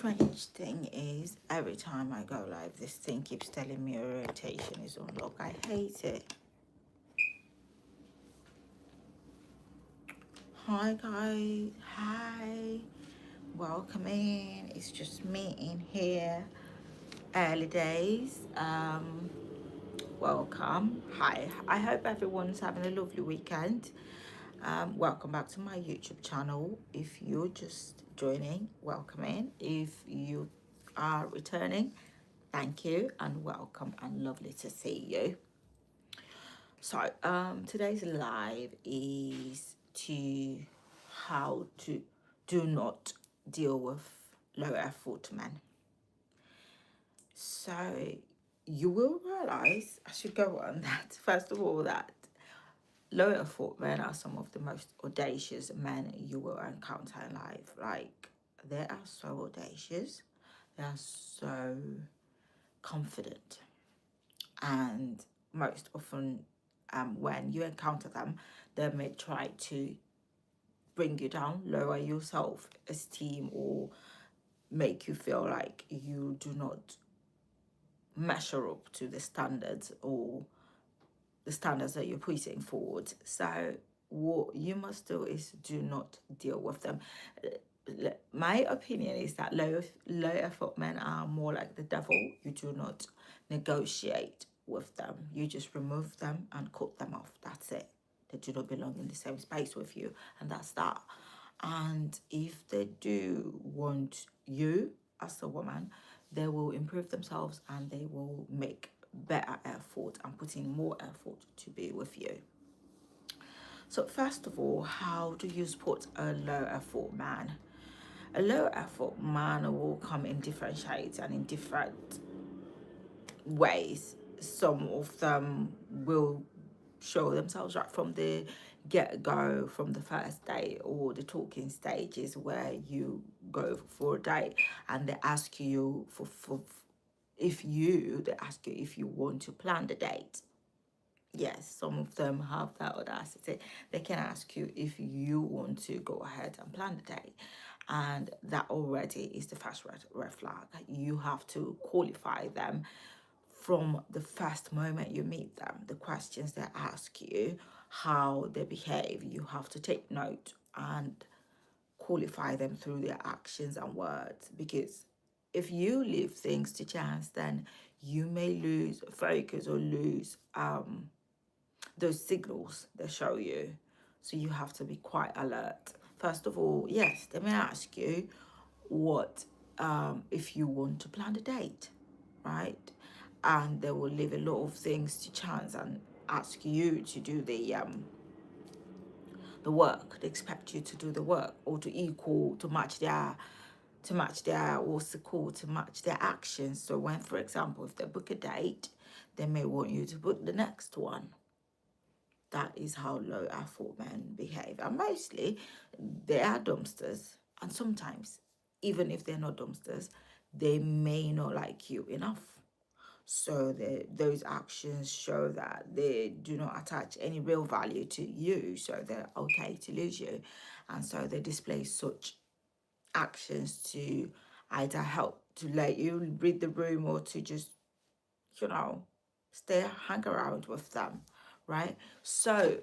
strange thing is, every time I go live, this thing keeps telling me orientation is unlocked. I hate it. Hi guys, hi, welcome in. It's just me in here. Early days. Welcome. Hi. I hope everyone's having a lovely weekend. Welcome back to my YouTube channel. If you're just joining, welcome in. If you are returning, thank you and welcome and lovely to see you. So today's live is to how to do not deal with low effort men. So you will realize, I should go on that, first of all, that low effort men are some of the most audacious men you will encounter in life. Like, they are so audacious, they are so confident, and most often when you encounter them, they may try to bring you down, lower your self-esteem, or make you feel like you do not measure up to the standards or the standards that you're putting forward. So what you must do is do not deal with them. My opinion is that low effort men are more like the devil. You do not negotiate with them. You just remove them and cut them off. That's it. They do not belong in the same space with you, and that's that. And if they do want you as a woman, they will improve themselves and they will make better effort and put in more effort to be with you. So first of all, how do you spot a low effort man? A low effort man will come in different shades and in different ways. Some of them will show themselves right from the get-go, from the first date or the talking stages where you go for a date and they ask you they ask you if you want to plan the date. Yes, some of them have that audacity. They can ask you if you want to go ahead and plan the date. And that already is the first red flag. You have to qualify them from the first moment you meet them. The questions they ask you, how they behave, you have to take note and qualify them through their actions and words. Because if you leave things to chance, then you may lose focus or lose those signals they show you. So you have to be quite alert. First of all, yes, they may ask you what if you want to plan a date, right? And they will leave a lot of things to chance and ask you to do the work. They expect you to do the work or to match their what's it called, to match their actions. So when, for example, if they book a date, they may want you to book the next one. That is how low effort men behave. And mostly they are dumpsters. And sometimes, even if they're not dumpsters, they may not like you enough. So those actions show that they do not attach any real value to you. So they're okay to lose you. And so they display such actions to either help to let you read the room or to just, hang around with them, right? So,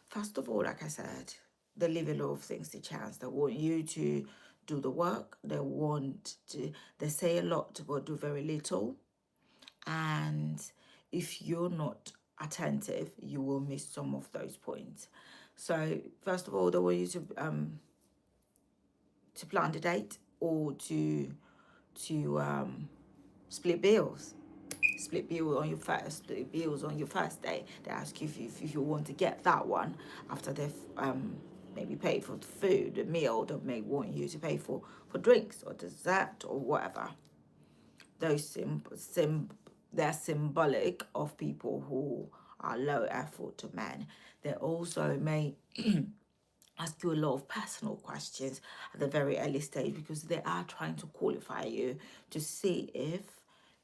first of all, like I said, they leave a lot of things to chance. They want you to do the work. They say a lot but do very little. And if you're not attentive, you will miss some of those points. So, first of all, they want you to plan the date or to split bills. Split bills on your first day. They ask you if you want to get that one after they've maybe paid for the food, the meal. They may want you to pay for drinks or dessert or whatever. Those they're symbolic of people who are low effort men. They also may ask you a lot of personal questions at the very early stage because they are trying to qualify you to see if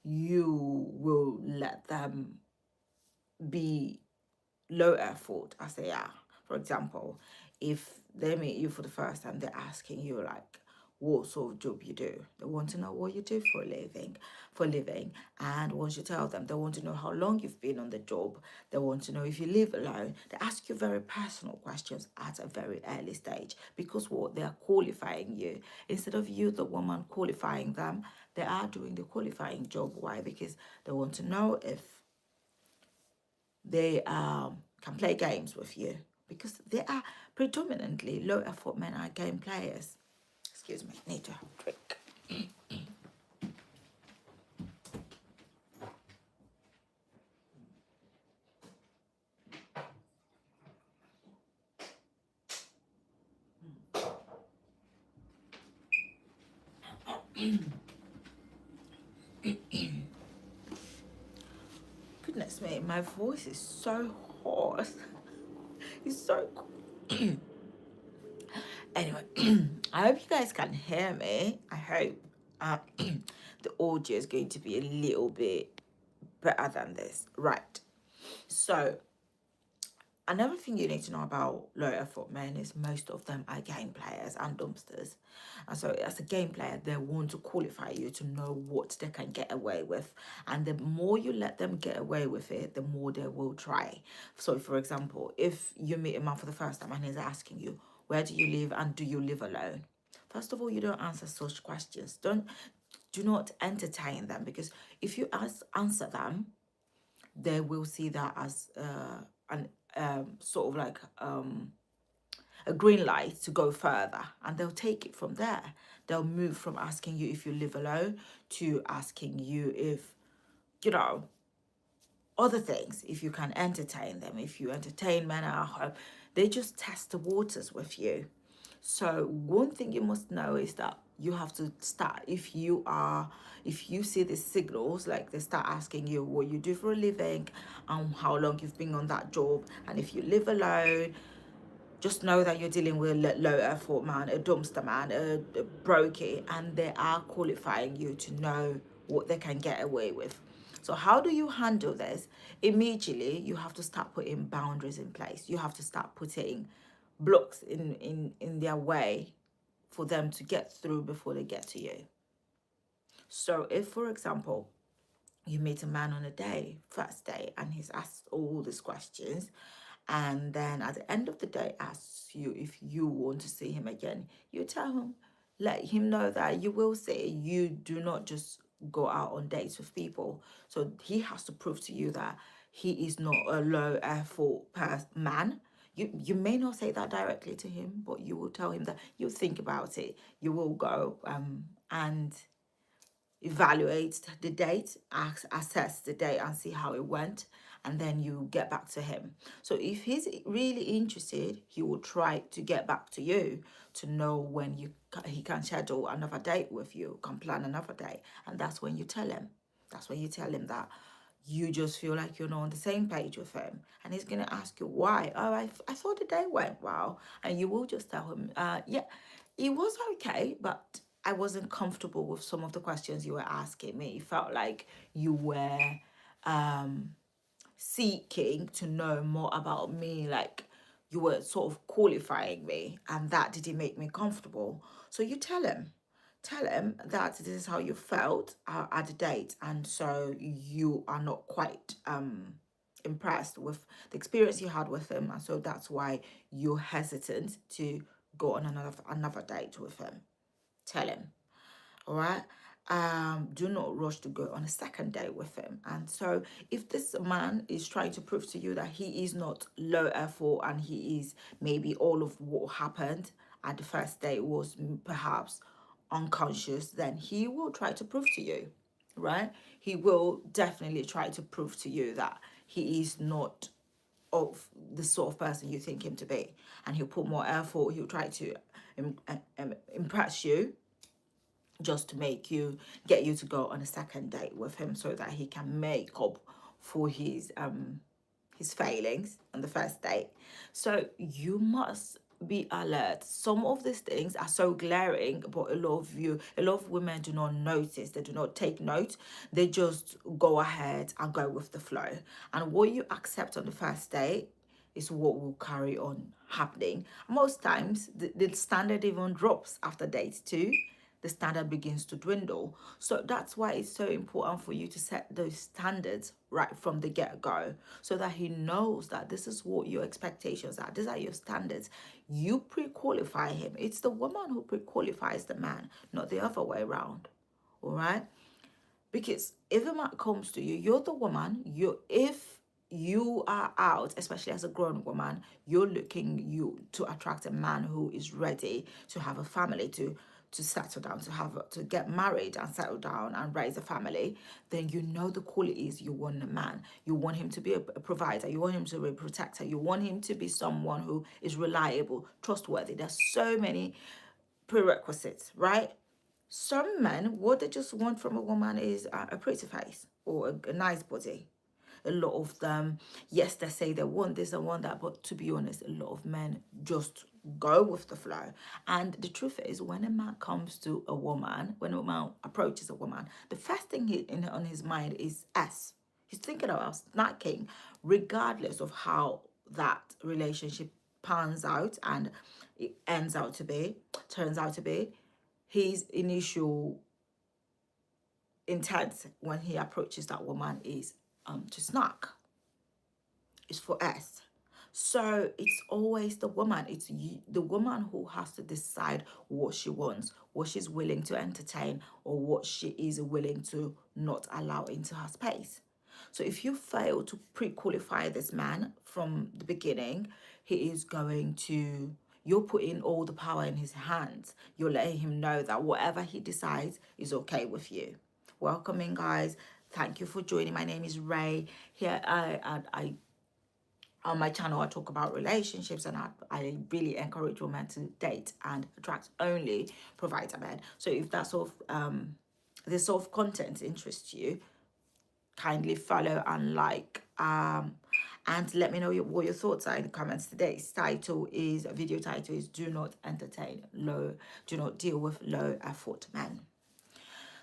you will let them be low effort as they are. For example, If they meet you for the first time, they're asking you like what sort of job you do. They want to know what you do for a living. And once you tell them, they want to know how long you've been on the job. They want to know if you live alone. They ask you very personal questions at a very early stage, because what, they are qualifying you. Instead of you, the woman, qualifying them, they are doing the qualifying job. Why? Because they want to know if they can play games with you, because they are predominantly low effort men are game players. Excuse me, need to have a drink. Goodness me, my voice is so hoarse. It's so anyway. I hope you guys can hear me. I hope the audio is going to be a little bit better than this. Right. So another thing you need to know about low effort men is most of them are game players and dumpsters. And so as a game player, they want to qualify you to know what they can get away with. And the more you let them get away with it, the more they will try. So for example, if you meet a man for the first time and he's asking you, where do you live and do you live alone? First of all, you don't answer such questions. Do not entertain them, because if you answer them, they will see that as an sort of like a green light to go further, and they'll take it from there. They'll move from asking you if you live alone to asking you if, you know, other things, if you can entertain them, if you entertain men at home. They just test the waters with you. So one thing you must know is that you have to start, if you see the signals, like they start asking you what you do for a living and how long you've been on that job, and if you live alone, just know that you're dealing with a low effort man, a dumpster man, a brokey, and they are qualifying you to know what they can get away with. So how do you handle this? Immediately, you have to start putting boundaries in place. You have to start putting blocks in their way for them to get through before they get to you. So if, for example, you meet a man on a day, first day, and he's asked all these questions, and then at the end of the day asks you if you want to see him again, you tell him, let him know that you will see. You do not just go out on dates with people. So he has to prove to you that he is not a low effort man. You may not say that directly to him, but you will tell him that. You think about it. You will go and evaluate the date, assess the date and see how it went, and then you get back to him. So if he's really interested, he will try to get back to you to know when he can schedule another date with you, can plan another day, and that's when you tell him. That's when you tell him that you just feel like you're not on the same page with him, and he's going to ask you why. Oh, I thought the day went well, and you will just tell him, yeah, it was okay, but I wasn't comfortable with some of the questions you were asking me. It felt like you were seeking to know more about me, like you were sort of qualifying me, and that didn't make me comfortable. So you tell him that this is how you felt at the date, and so you are not quite impressed with the experience you had with him, and so that's why you're hesitant to go on another date with him. Tell him. All right. Do not rush to go on a second date with him. And so if this man is trying to prove to you that he is not low effort, and he is, maybe all of what happened at the first date was perhaps unconscious, then he will try to prove to you, right? He will definitely try to prove to you that he is not of the sort of person you think him to be, and he'll put more effort. He'll try to impress you, just to get you to go on a second date with him, so that he can make up for his failings on the first date. So you must be alert. Some of these things are so glaring, but a lot of women do not notice. They do not take note. They just go ahead and go with the flow. And what you accept on the first date is what will carry on happening. Most times, the standard even drops after date two. The standard begins to dwindle. So that's why it's so important for you to set those standards right from the get-go, so that he knows that this is what your expectations are. These are your standards. You pre-qualify him. It's the woman who pre-qualifies the man, not the other way around. All right? Because if a man comes to you, you're the woman. If you are out, especially as a grown woman, you're looking you to attract a man who is ready to have a family, to settle down, to get married and settle down and raise a family, then you know the qualities you want in a man. You want him to be a provider, you want him to be a protector, you want him to be someone who is reliable, trustworthy. There's so many prerequisites, right? Some men, what they just want from a woman is a pretty face or a nice body. A lot of them, yes, they say they want this and want that, but to be honest, a lot of men just go with the flow. And the truth is, when a man comes to a woman, when a man approaches a woman, the first thing on his mind is us. He's thinking about snacking, regardless of how that relationship pans out and it turns out to be. His initial intent when he approaches that woman is to snack. It's for us. So it's always the woman. It's you, the woman who has to decide what she wants, what she's willing to entertain, or what she is willing to not allow into her space. So if you fail to pre-qualify this man from the beginning, he is going to, you're putting all the power in his hands. You're letting him know that whatever he decides is okay with you. Welcome in, guys. Thank you for joining. My name is Ray. Here I on my channel, I talk about relationships, and I really encourage women to date and attract only provider men. So if that sort of this sort of content interests you, kindly follow and like, and let me know what your thoughts are in the comments. Today's video title is do not deal with low effort men.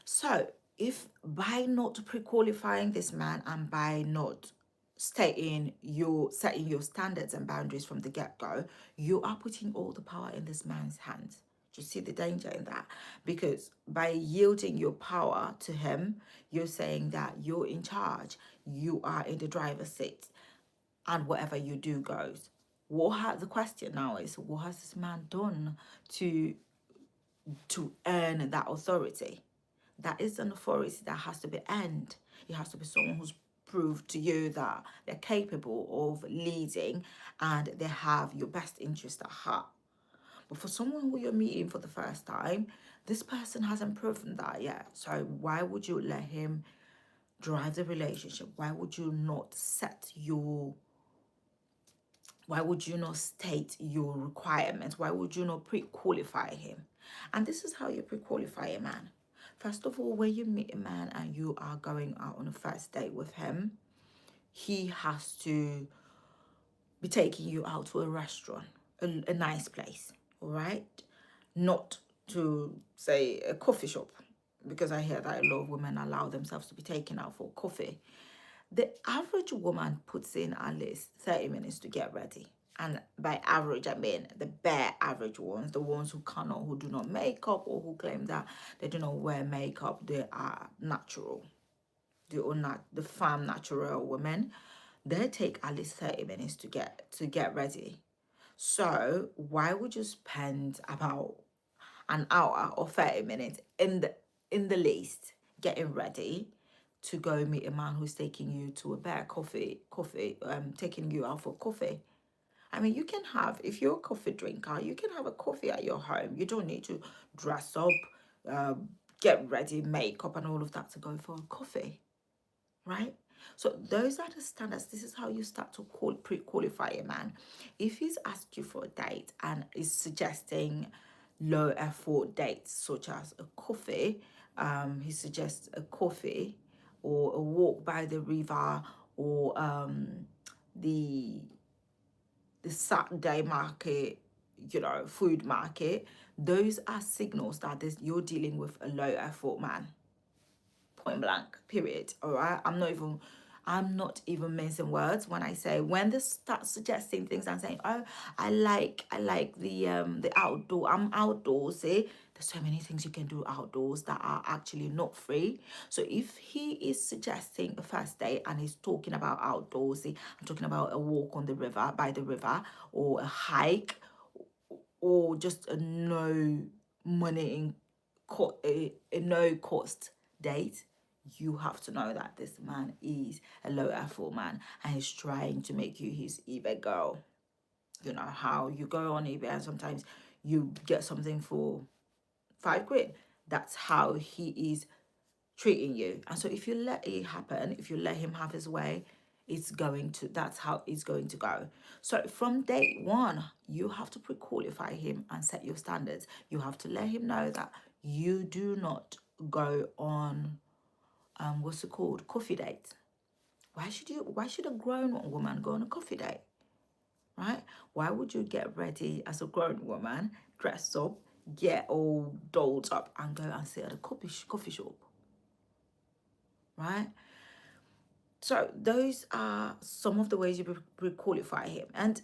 So if by not pre-qualifying this man and by not setting your standards and boundaries from the get-go, you are putting all the power in this man's hands. Do you see the danger in that? Because by yielding your power to him, you're saying that you're in charge, you are in the driver's seat, and whatever you do goes. The question now is, what has this man done to earn that authority? That is an authority that has to be earned. It has to be someone who's proved to you that they're capable of leading and they have your best interest at heart. But for someone who you're meeting for the first time, this person hasn't proven that yet. So why would you let him drive the relationship? Why would you not state your requirements? Why would you not pre-qualify him? And this is how you pre-qualify a man. First of all, when you meet a man and you are going out on a first date with him, he has to be taking you out to a restaurant, a nice place, all right? Not to, say, a coffee shop, because I hear that a lot of women allow themselves to be taken out for coffee. The average woman puts in at least 30 minutes to get ready. And by average, I mean the bare average ones, the ones who do not make up, or who claim that they do not wear makeup, they are natural. They are not the femme natural women. They take at least 30 minutes to get ready. So why would you spend about an hour or 30 minutes in the least getting ready to go meet a man who's taking you to a better taking you out for coffee? I mean, you can have, if you're a coffee drinker, you can have a coffee at your home. You don't need to dress up, get ready, makeup and all of that to go for a coffee, right? So those are the standards. This is how you start to pre-qualify a man. If he's asked you for a date and is suggesting low effort dates such as a coffee, he suggests a coffee or a walk by the river, or the Saturday market, food market. Those are signals that you're dealing with a low effort man. Point blank, period. All right. I'm not even mincing words when I say, when they start suggesting things and saying, oh, I like the outdoor, I'm outdoorsy. There's so many things you can do outdoors that are actually not free. So if he is suggesting a first date and he's talking about outdoorsy, I'm talking about a walk on the river, by the river, or a hike, or just a no money in a no cost date, you have to know that this man is a low effort man and he's trying to make you his eBay girl. You know how you go on eBay and sometimes you get something for £5. That's how he is treating you. And so if you let it happen, if you let him have his way, that's how it's going to go. So from day one, you have to pre-qualify him and set your standards. You have to let him know that you do not go on what's it called, coffee dates. Why should a grown woman go on a coffee date, right? Why would you get ready as a grown woman, dress up, get all dolled up and go and sit at a coffee shop, right? So those are some of the ways you qualify him. And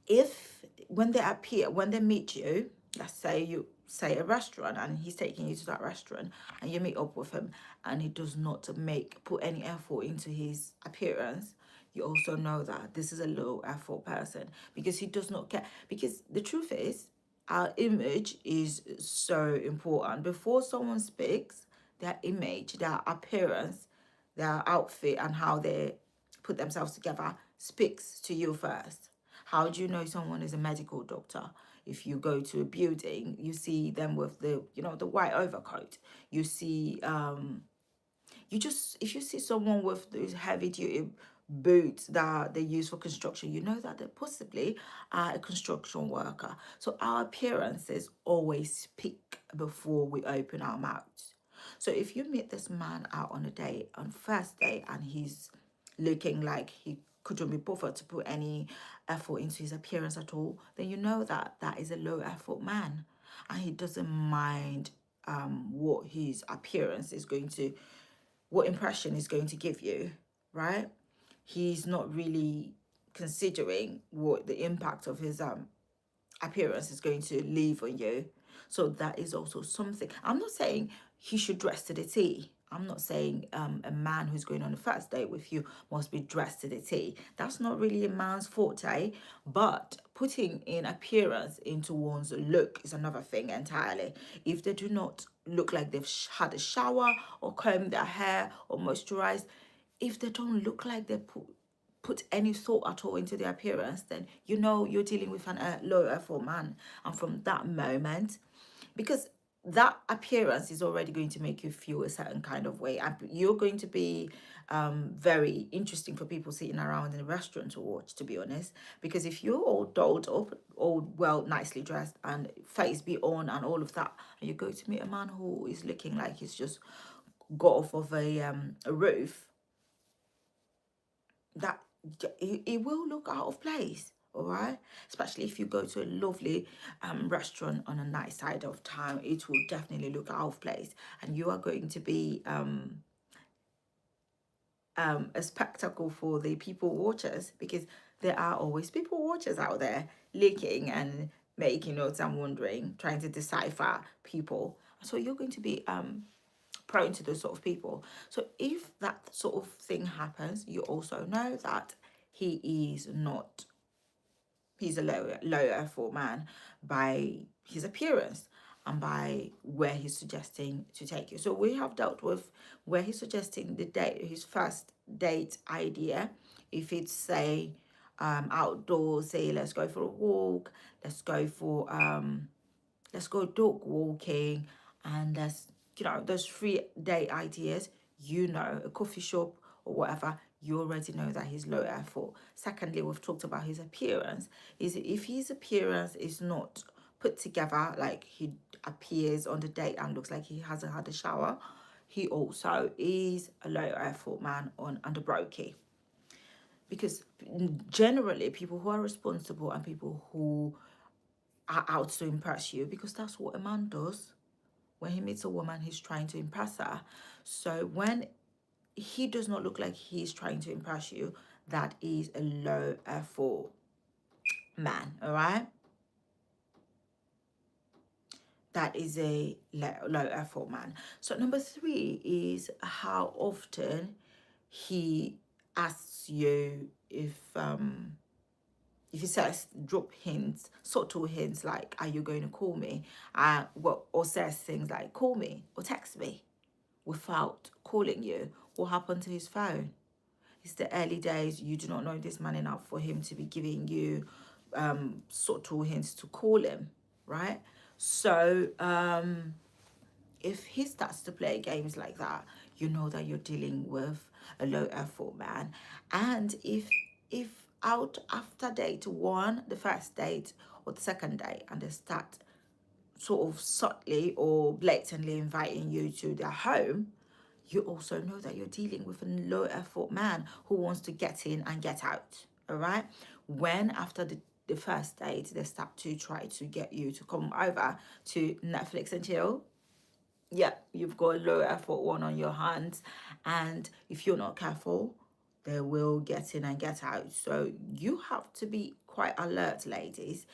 if when they meet you, let's say you say a restaurant and he's taking you to that restaurant and you meet up with him and he does not put any effort into his appearance, you also know that this is a low effort person because he does not care. Because the truth is, our image is so important. Before someone speaks, their image, their appearance, their outfit, and how they put themselves together speaks to you first. How do you know someone is a medical doctor? If you go to a building, you see them with the white overcoat. You see if you see someone with those heavy duty boots that they use for construction, you know that they possibly are a construction worker. So our appearances always speak before we open our mouths. So if you meet this man out on a date, on first date, and he's looking like he couldn't be bothered to put any effort into his appearance at all, then you know that that is a low effort man, and he doesn't mind what his appearance is going to, what impression is going to give you, right? He's not really considering what the impact of his appearance is going to leave on you. So that is also something. I'm not saying he should dress to the T. I'm not saying a man who's going on a first date with you must be dressed to the T. That's not really a man's forte. But putting in appearance into one's look is another thing entirely. If they do not look like they've had a shower or combed their hair or moisturized, if they don't look like they put any thought at all into their appearance, then you know you're dealing with an low effort man. And from that moment, because that appearance is already going to make you feel a certain kind of way, and you're going to be very interesting for people sitting around in a restaurant to watch, to be honest. Because if you're all dolled up, all well nicely dressed and face be on and all of that, and you go to meet a man who is looking like he's just got off of a roof, that it will look out of place, all right? Especially if you go to a lovely restaurant on a nice side of town, it will definitely look out of place, and you are going to be a spectacle for the people watchers, because there are always people watchers out there looking and making notes and wondering, trying to decipher people. So you're going to be prone to those sort of people. So if that sort of thing happens, you also know that he's a low effort man by his appearance and by where he's suggesting to take you. So we have dealt with where he's suggesting his first date idea. If it's, say, outdoors, say let's go for a walk, let's go dog walking, and those 3 day ideas, a coffee shop or whatever, you already know that he's low effort. Secondly, we've talked about his appearance. Is if his appearance is not put together, like he appears on the date and looks like he hasn't had a shower, he also is a low effort man on under brokey. Because generally people who are responsible and people who are out to impress you, because that's what a man does. When he meets a woman, he's trying to impress her. So when he does not look like he's trying to impress you, that is a low effort man, all right? That is a low effort man. So number three is how often he asks you if he says, drop hints, subtle hints like, are you going to call me? Well, or says things like, call me or text me without calling you. What happened to his phone? It's the early days. You do not know this man enough for him to be giving you subtle hints to call him, right? So if he starts to play games like that, you know that you're dealing with a low effort man. And if out after date one, the first date or the second date, and they start sort of subtly or blatantly inviting you to their home, you also know that you're dealing with a low effort man who wants to get in and get out. All right. When after the first date, they start to try to get you to come over to Netflix and chill, yeah, you've got a low effort one on your hands. And if you're not careful, they will get in and get out. So you have to be quite alert, ladies.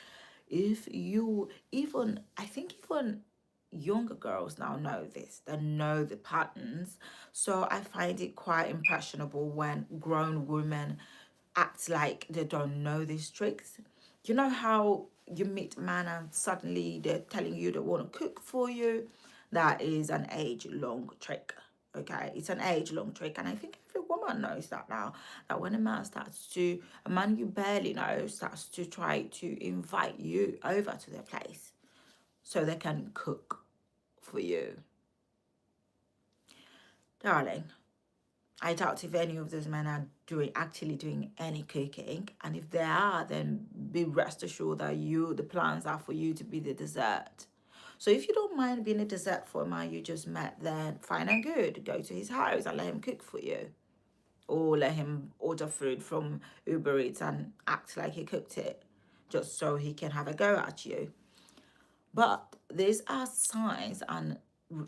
If you even, I think even younger girls now know this, they know the patterns. So I find it quite impressionable when grown women act like they don't know these tricks. You know how you meet a man and suddenly they're telling you they want to cook for you? That is an age-long trick. Okay, it's an age-long trick, and I think every woman knows that now. That when a man you barely know starts to try to invite you over to their place so they can cook for you, darling, I doubt if any of those men are actually doing any cooking. And if they are, then be rest assured that the plans are for you to be the dessert. So if you don't mind being a dessert for a man you just met, then fine and good. Go to his house and let him cook for you. Or let him order food from Uber Eats and act like he cooked it just so he can have a go at you. But these are signs and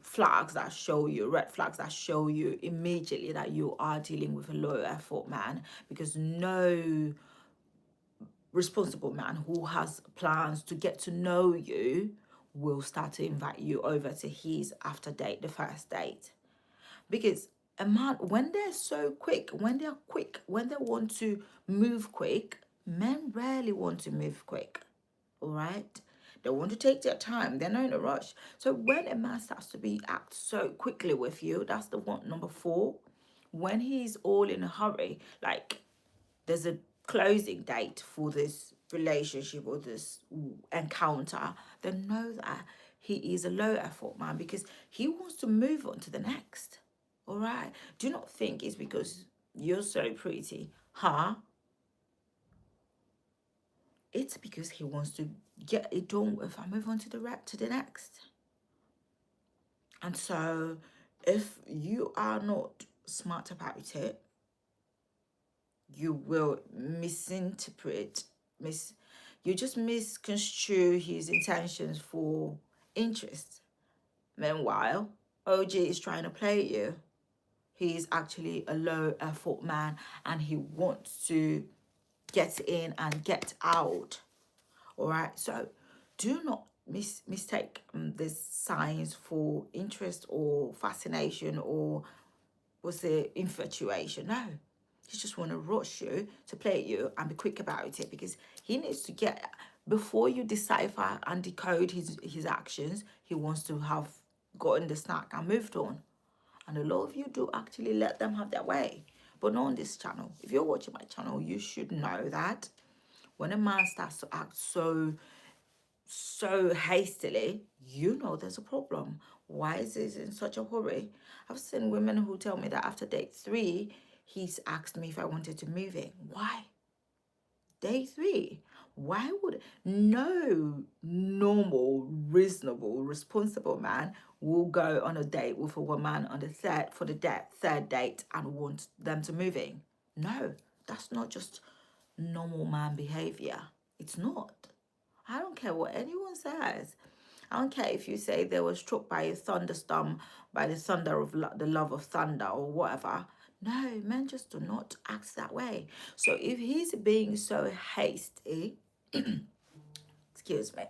flags that show you, red flags that show you immediately that you are dealing with a low effort man, because no responsible man who has plans to get to know you will start to invite you over to his after date, the first date. Because a man, when they're so quick, when they want to move quick, men rarely want to move quick. All right, they want to take their time, they're not in a rush. So when a man starts to be act so quickly with you, that's the one. Number four, when he's all in a hurry, like there's a closing date for this relationship or this encounter, then know that he is a low effort man because he wants to move on to the next. All right, do not think it's because you're so pretty, huh? It's because he wants to get it done with and move on to the next. And so if you are not smart about it, you will misinterpret, you just misconstrue his intentions for interest. Meanwhile, OG is trying to play you. He is actually a low effort man and he wants to get in and get out. All right, so do not mistake these signs for interest or fascination or was it infatuation. No, he just want to rush you to play you and be quick about it because he needs to get, before you decipher and decode his actions, he wants to have gotten the snack and moved on. And a lot of you do actually let them have their way, but not on this channel. If you're watching my channel, you should know that when a man starts to act so hastily, you know there's a problem. Why is he in such a hurry? I've seen women who tell me that after date three, he's asked me if I wanted to move in. Why? Day three. Why would no normal, reasonable, responsible man will go on a date with a woman on the third date and want them to move in? No, that's not just normal man behavior. It's not. I don't care what anyone says. I don't care if you say they were struck by a thunderstorm, by the thunder of the love of thunder or whatever. No, men just do not act that way. So if he's being so hasty, excuse me,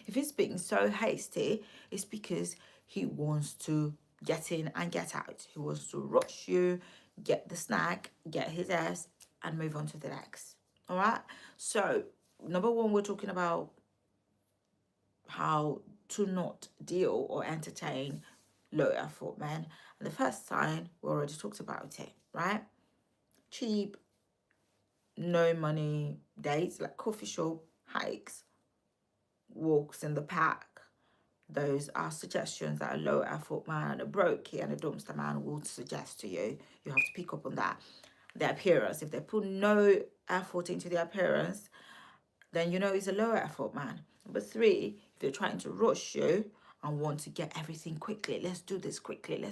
if he's being so hasty, it's because he wants to get in and get out. He wants to rush you, get the snack, get his ass, and move on to the next. All right. So, number one, we're talking about how to not deal or entertain low effort men. And the first sign, we already talked about it, right? Cheap, no money dates like coffee shop, hikes, walks in the park. Those are suggestions that a low effort man and a brokey and a dumpster man will suggest to you. You have to pick up on that. Their appearance, if they put no effort into their appearance, then you know he's a low effort man. Number three, if they're trying to rush you and want to get everything quickly, let's do this quickly.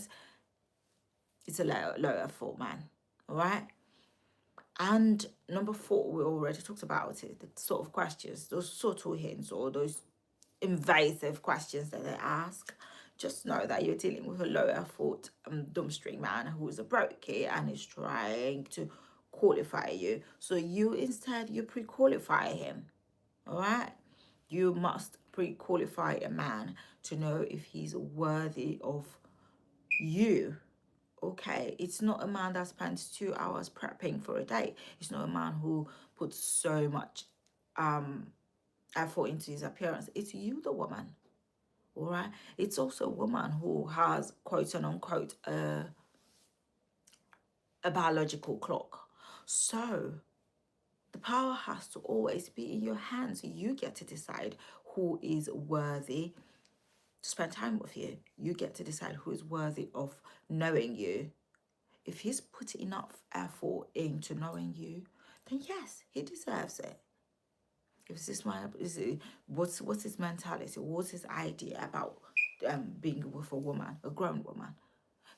It's a low effort man. All right. And number four, we already talked about it, the sort of questions, those subtle hints or those invasive questions that they ask. Just know that you're dealing with a low effort dumpstering man who is a brokey and is trying to qualify you. So you instead, you pre-qualify him. All right. You must pre-qualify a man to know if he's worthy of you. Okay, it's not a man that spends 2 hours prepping for a date. It's not a man who puts so much effort into his appearance. It's you, the woman. All right. It's also a woman who has quote and unquote a biological clock. So the power has to always be in your hands. You get to decide who is worthy to spend time with you. You get to decide who is worthy of knowing you. If he's put enough effort into knowing you, then yes, he deserves it. If this man is what's his mentality? What's his idea about being with a woman, a grown woman?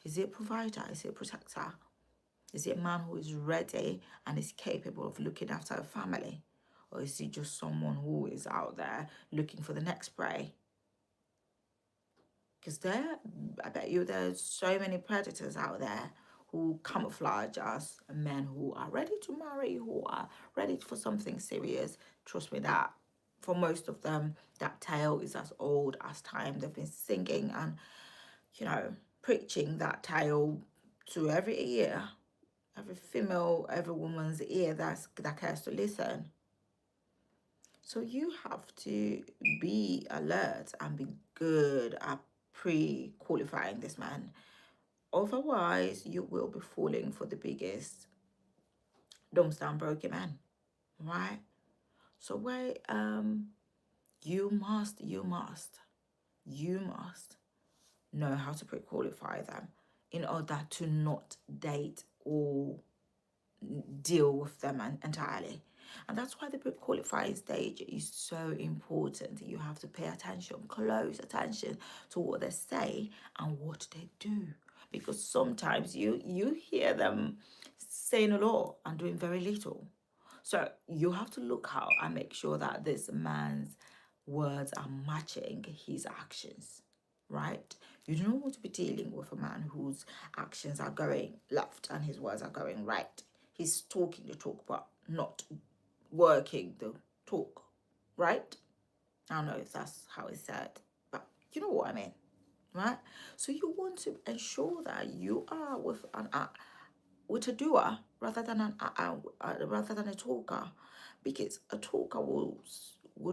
Is he a provider? Is he a protector? Is he a man who is ready and is capable of looking after a family? Or is he just someone who is out there looking for the next prey? Because I bet you there's so many predators out there who camouflage as men who are ready to marry, who are ready for something serious. Trust me that for most of them, that tale is as old as time. They've been singing and, preaching that tale to every ear, every female, every woman's ear that cares to listen. So you have to be alert and be good at pre-qualifying this man. Otherwise, you will be falling for the biggest dumpster and broken man, right? So wait, you must know how to pre-qualify them in order to not date or deal with them entirely. And that's why the pre-qualifying stage is so important. You have to pay attention, close attention to what they say and what they do. Because sometimes you hear them saying a lot and doing very little. So you have to look out and make sure that this man's words are matching his actions, right? You don't want to be dealing with a man whose actions are going left and his words are going right. He's talking the talk, but not working the talk, right? I don't know if that's how it's said, but you know what I mean, right? So you want to ensure that you are with a doer rather than rather than a talker, because a talker will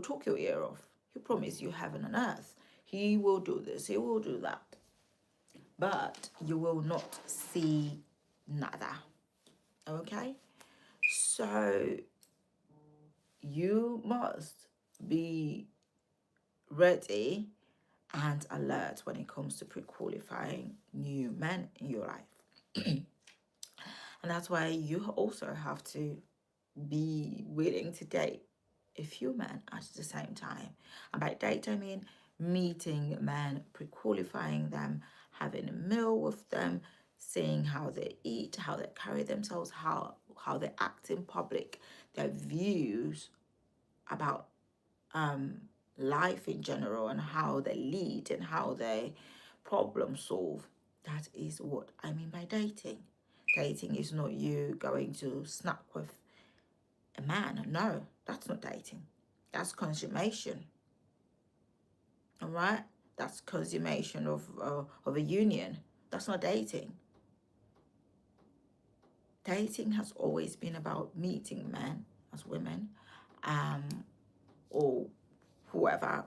talk your ear off. He promise you heaven and earth. He will do this. He will do that, but you will not see nada. Okay, so you must be ready and alert when it comes to pre-qualifying new men in your life. And that's why you also have to be willing to date a few men at the same time. And by date, I mean meeting men, pre-qualifying them, having a meal with them, seeing how they eat, how they carry themselves, how they act in public, their views about life in general and how they lead and how they problem solve. That is what I mean by dating. Dating is not you going to snap with a man. No, that's not dating. That's consummation. All right, that's consummation of a union. That's not dating. Dating has always been about meeting men as women, um, or whoever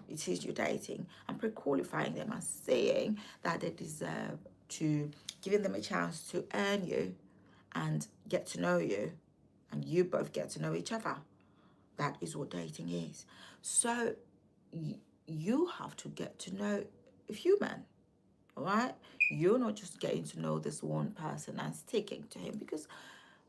it is you're dating, and pre-qualifying them and saying that they deserve to, giving them a chance to earn you and get to know you, and you both get to know each other. That is what dating is. So you have to get to know a few men, all right? You're not just getting to know this one person and sticking to him, because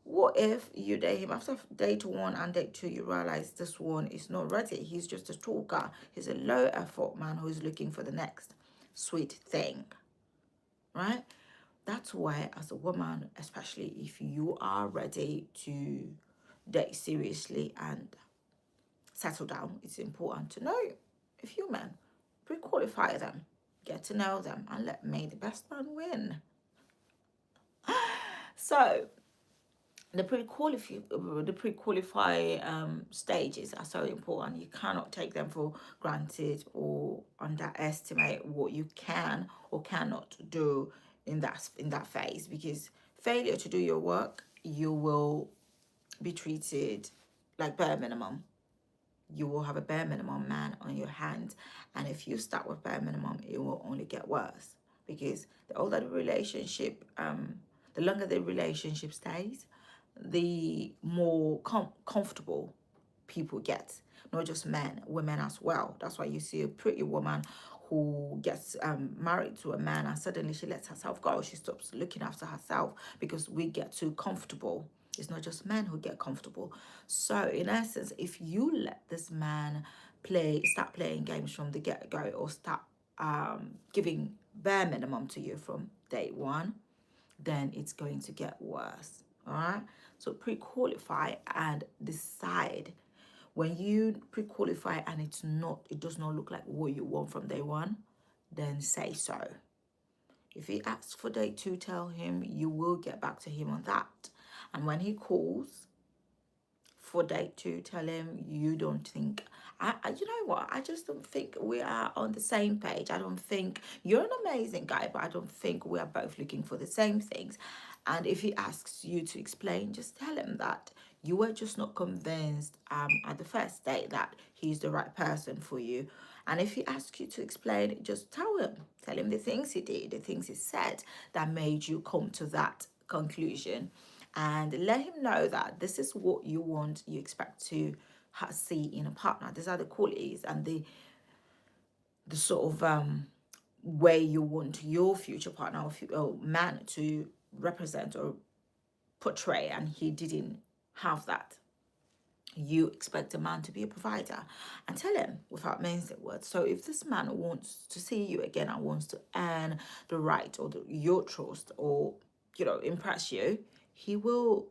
what if you date him after date one and date two, you realize this one is not ready? He's just a talker. He's a low effort man who's looking for the next sweet thing, right? That's why, as a woman, especially if you are ready to date seriously and settle down, it's important to know a few men, pre-qualify them, get to know them, and let may the best man win. So the pre-qualify stages are so important. You cannot take them for granted or underestimate what you can or cannot do in that phase, because failure to do your work, you will be treated like bare minimum. You will have a bare minimum man on your hands, and if you start with bare minimum, it will only get worse, because the older the relationship, the longer the relationship stays, the more comfortable people get. Not just men, women as well. That's why you see a pretty woman who gets married to a man and suddenly she lets herself go. She stops looking after herself because we get too comfortable. It's not just men who get comfortable. So in essence, if you let this man start playing games from the get-go, or start giving bare minimum to you from day one, then it's going to get worse. All right. So pre-qualify and decide. When you pre-qualify and it does not look like what you want from day one, then say so. If he asks for day two, tell him you will get back to him on that. And when he calls for date two, tell him you don't think, you know what, I just don't think we are on the same page. I don't think you're an amazing guy, but I don't think we are both looking for the same things. And if he asks you to explain, just tell him that you were just not convinced at the first date that he's the right person for you. And if he asks you to explain, just tell him the things he did, the things he said that made you come to that conclusion, and let him know that this is what you want, you expect to see in a partner. These are the qualities and the sort of way you want your future partner or man to represent or portray, and he didn't have that. You expect a man to be a provider, and tell him without mincing words. So if this man wants to see you again and wants to earn the right or your trust, or impress you, he'll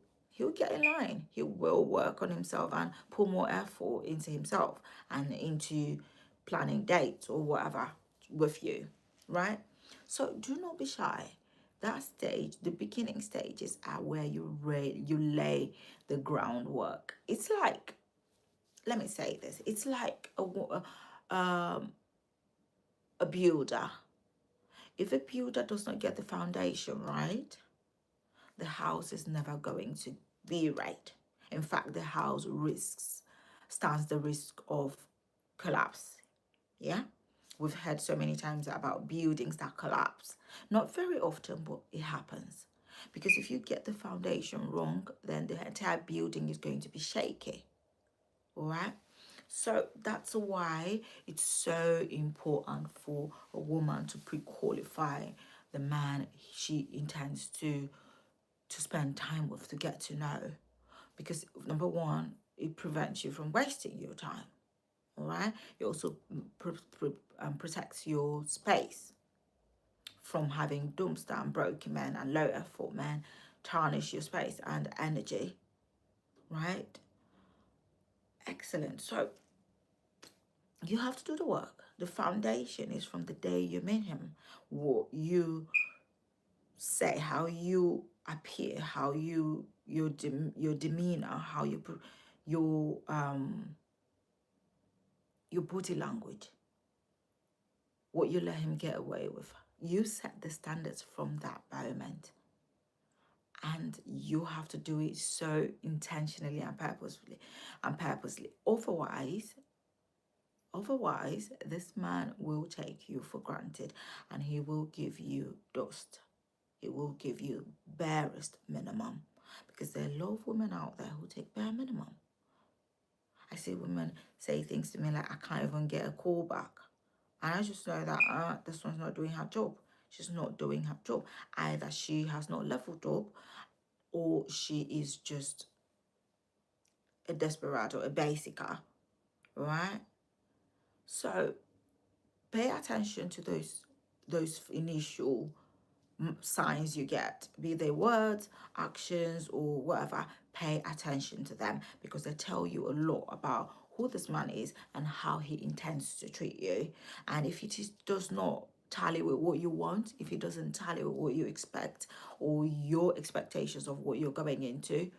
get in line. He will work on himself and put more effort into himself and into planning dates or whatever with you, right? So do not be shy. That stage, the beginning stages, are where you lay the groundwork. It's like, let me say this, it's like a builder. If a builder does not get the foundation right, the house is never going to be right. In fact, the house stands the risk of collapse. Yeah, we've heard so many times about buildings that collapse. Not very often, but it happens. Because if you get the foundation wrong, then the entire building is going to be shaky. All right. So that's why it's so important for a woman to pre-qualify the man she intends to spend time with, to get to know. Because number one, it prevents you from wasting your time. All right. It also protects your space from having dumpster and broken men and low effort men tarnish your space and energy. Right. Excellent. So you have to do the work. The foundation is from the day you meet him. What you say, how you appear, how your demeanor, how your body language, what you let him get away with. You set the standards from that moment, and you have to do it so intentionally and purposely. Otherwise, this man will take you for granted, and he will give you dust. He will give you barest minimum, because there are a lot of women out there who take bare minimum. I see women say things to me like, I can't even get a call back. And I just know that this one's not doing her job. She's not doing her job. Either she has not leveled up, or she is just a desperado, a basicer, right? So pay attention to those initial signs you get, be they words, actions, or whatever. Pay attention to them, because they tell you a lot about who this man is and how he intends to treat you. And if it does not tally with what you want, if it doesn't tally with what you expect or your expectations of what you're going into,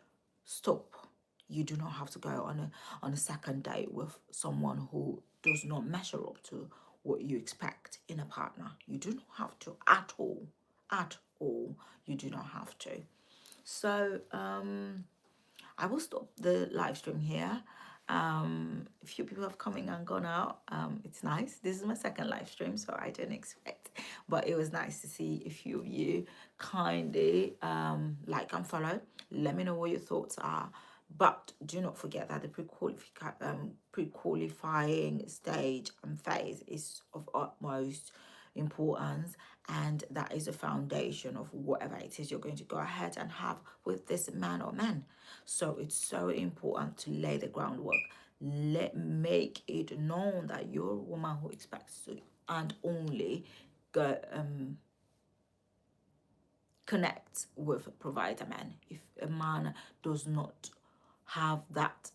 stop. You do not have to go on a second date with someone who does not measure up to what you expect in a partner. You do not have to at all. At all. You do not have to. So I will stop the live stream here. A few people have coming and gone out. It's nice. This is my second live stream, so I didn't expect, but it was nice to see a few of you kindly like and follow. Let me know what your thoughts are. But do not forget that the pre-qualifying stage and phase is of utmost importance, and that is the foundation of whatever it is you're going to go ahead and have with this man or men. So it's so important to lay the groundwork. Make it known that you're a woman who expects to and only go connect with provider men. If a man does not have that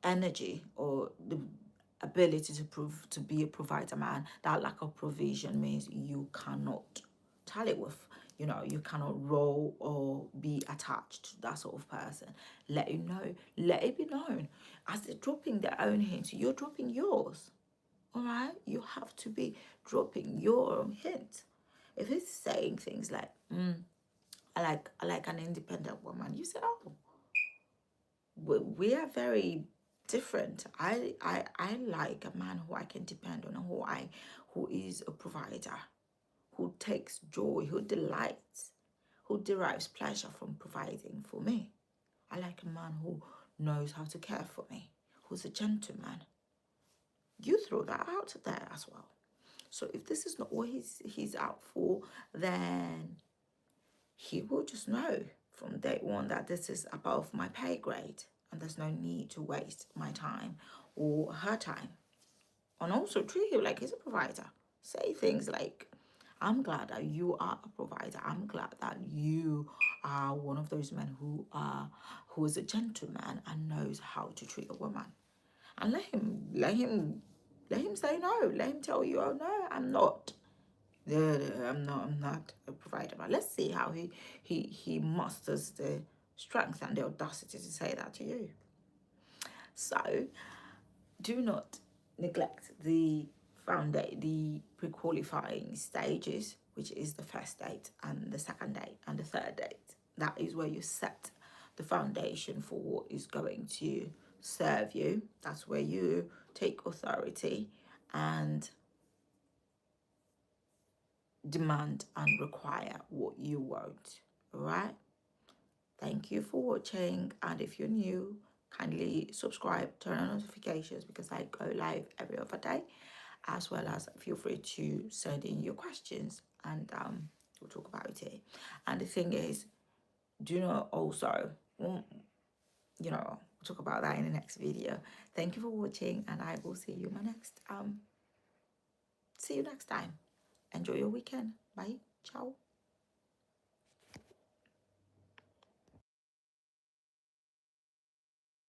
energy or the ability to be a provider man, that lack of provision means you cannot tally with, you cannot roll or be attached to that sort of person. Let it be known. As they're dropping their own hints, you're dropping yours. All right, you have to be dropping your own hint. If he's saying things like I like an independent woman, you say, oh, we are very different. I like a man who I can depend on, who is a provider, who takes joy, who delights, who derives pleasure from providing for me. I like a man who knows how to care for me, who's a gentleman. You throw that out there as well. So if this is not what he's out for, then he will just know from day one that this is above my pay grade, and there's no need to waste my time or her time. And also treat him like he's a provider. Say things like, I'm glad that you are a provider. I'm glad that you are one of those men who is a gentleman and knows how to treat a woman. And let him say no. Let him tell you, oh no, I'm not. I'm not a provider. But let's see how he musters the strength and the audacity to say that to you. So do not neglect the pre-qualifying stages, which is the first date and the second date and the third date. That is where you set the foundation for what is going to serve you. That's where you take authority and demand and require what you want. All right? Thank you for watching, and if you're new, kindly subscribe, turn on notifications, because I go live every other day, as well as feel free to send in your questions, and we'll talk about it. And the thing is, do not also, we'll talk about that in the next video. Thank you for watching, and I will see you next time. Enjoy your weekend. Bye. Ciao.